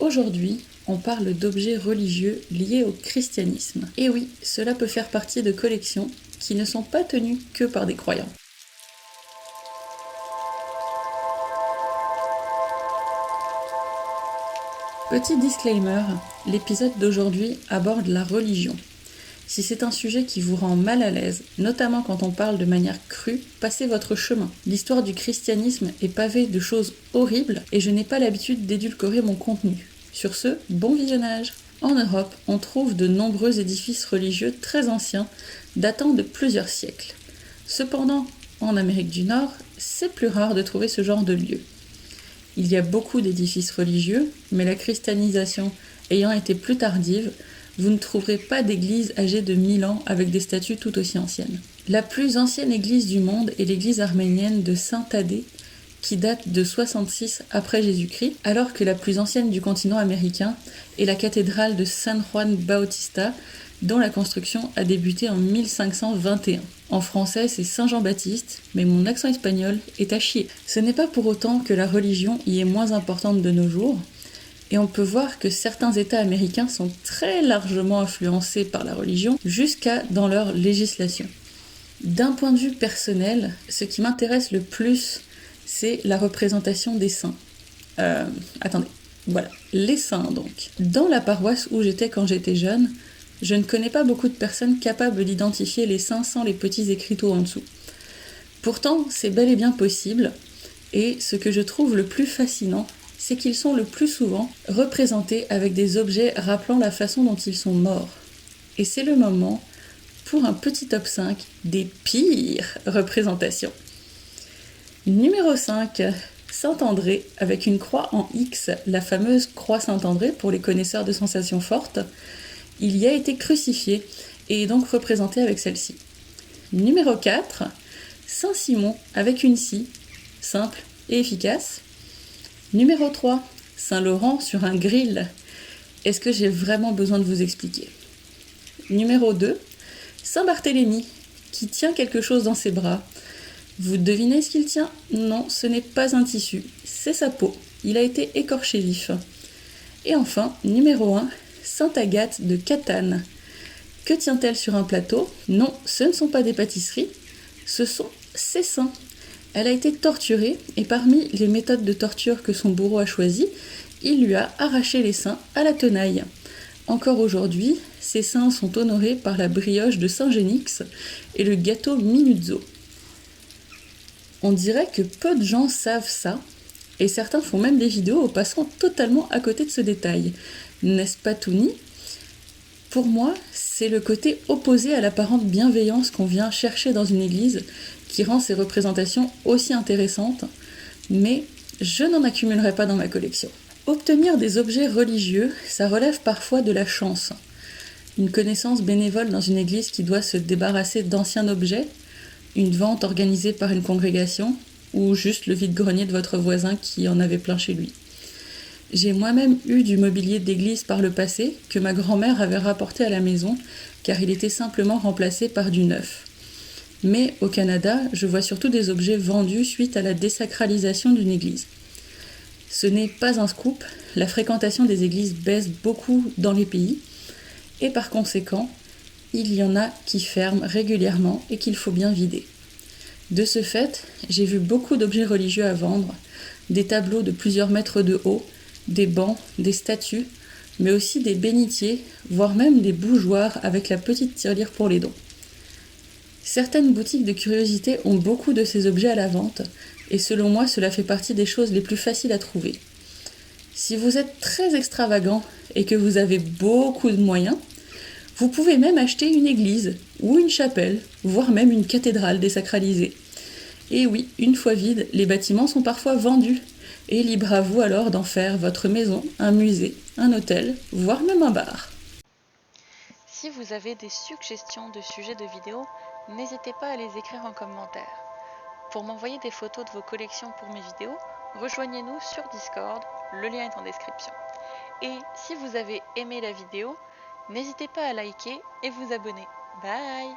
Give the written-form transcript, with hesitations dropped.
Aujourd'hui, on parle d'objets religieux liés au christianisme. Et oui, cela peut faire partie de collections qui ne sont pas tenues que par des croyants. Petit disclaimer, l'épisode d'aujourd'hui aborde la religion. Si c'est un sujet qui vous rend mal à l'aise, notamment quand on parle de manière crue, passez votre chemin. L'histoire du christianisme est pavée de choses horribles et je n'ai pas l'habitude d'édulcorer mon contenu. Sur ce, bon visionnage! En Europe, on trouve de nombreux édifices religieux très anciens, datant de plusieurs siècles. Cependant, en Amérique du Nord, c'est plus rare de trouver ce genre de lieu. Il y a beaucoup d'édifices religieux, mais la christianisation ayant été plus tardive, vous ne trouverez pas d'église âgée de 1000 ans avec des statues tout aussi anciennes. La plus ancienne église du monde est l'église arménienne de Saint-Thaddée, qui date de 66 après Jésus-Christ, alors que la plus ancienne du continent américain est la cathédrale de San Juan Bautista, dont la construction a débuté en 1521. En français, c'est Saint-Jean-Baptiste, mais mon accent espagnol est à chier. Ce n'est pas pour autant que la religion y est moins importante de nos jours, et on peut voir que certains États américains sont très largement influencés par la religion, jusqu'à dans leur législation. D'un point de vue personnel, ce qui m'intéresse le plus, c'est la représentation des saints. Les saints donc. Dans la paroisse où j'étais quand j'étais jeune, je ne connais pas beaucoup de personnes capables d'identifier les saints sans les petits écriteaux en dessous. Pourtant, c'est bel et bien possible, et ce que je trouve le plus fascinant, c'est qu'ils sont le plus souvent représentés avec des objets rappelant la façon dont ils sont morts. Et c'est le moment pour un petit top 5 des pires représentations. Numéro 5, Saint-André, avec une croix en X, la fameuse croix Saint-André pour les connaisseurs de sensations fortes. Il y a été crucifié et est donc représenté avec celle-ci. Numéro 4, Saint-Simon avec une scie, simple et efficace. Numéro 3, Saint-Laurent sur un grill. Est-ce que j'ai vraiment besoin de vous expliquer? Numéro 2, Saint-Barthélemy, qui tient quelque chose dans ses bras. Vous devinez ce qu'il tient? Non, ce n'est pas un tissu, c'est sa peau. Il a été écorché vif. Et enfin, numéro 1, Sainte Agathe de Catane. Que tient-elle sur un plateau? Non, ce ne sont pas des pâtisseries, ce sont ses seins. Elle a été torturée et parmi les méthodes de torture que son bourreau a choisies, il lui a arraché les seins à la tenaille. Encore aujourd'hui, ses seins sont honorés par la brioche de Saint-Génix et le gâteau Minuzzo. On dirait que peu de gens savent ça, et certains font même des vidéos en passant totalement à côté de ce détail. N'est-ce pas tout ni? Pour moi, c'est le côté opposé à l'apparente bienveillance qu'on vient chercher dans une église qui rend ces représentations aussi intéressantes, mais je n'en accumulerai pas dans ma collection. Obtenir des objets religieux, ça relève parfois de la chance. Une connaissance bénévole dans une église qui doit se débarrasser d'anciens objets, une vente organisée par une congrégation, ou juste le vide-grenier de votre voisin qui en avait plein chez lui. J'ai moi-même eu du mobilier d'église par le passé que ma grand-mère avait rapporté à la maison car il était simplement remplacé par du neuf. Mais au Canada, je vois surtout des objets vendus suite à la désacralisation d'une église. Ce n'est pas un scoop, la fréquentation des églises baisse beaucoup dans les pays et par conséquent, il y en a qui ferment régulièrement et qu'il faut bien vider. De ce fait, j'ai vu beaucoup d'objets religieux à vendre, des tableaux de plusieurs mètres de haut, des bancs, des statues, mais aussi des bénitiers, voire même des bougeoirs avec la petite tirelire pour les dons. Certaines boutiques de curiosités ont beaucoup de ces objets à la vente, et selon moi, cela fait partie des choses les plus faciles à trouver. Si vous êtes très extravagant et que vous avez beaucoup de moyens, vous pouvez même acheter une église ou une chapelle, voire même une cathédrale désacralisée. Et oui, une fois vides, les bâtiments sont parfois vendus, et libre à vous alors d'en faire votre maison, un musée, un hôtel, voire même un bar. Si vous avez des suggestions de sujets de vidéos, n'hésitez pas à les écrire en commentaire. Pour m'envoyer des photos de vos collections pour mes vidéos, rejoignez-nous sur Discord, le lien est en description. Et si vous avez aimé la vidéo, n'hésitez pas à liker et vous abonner. Bye!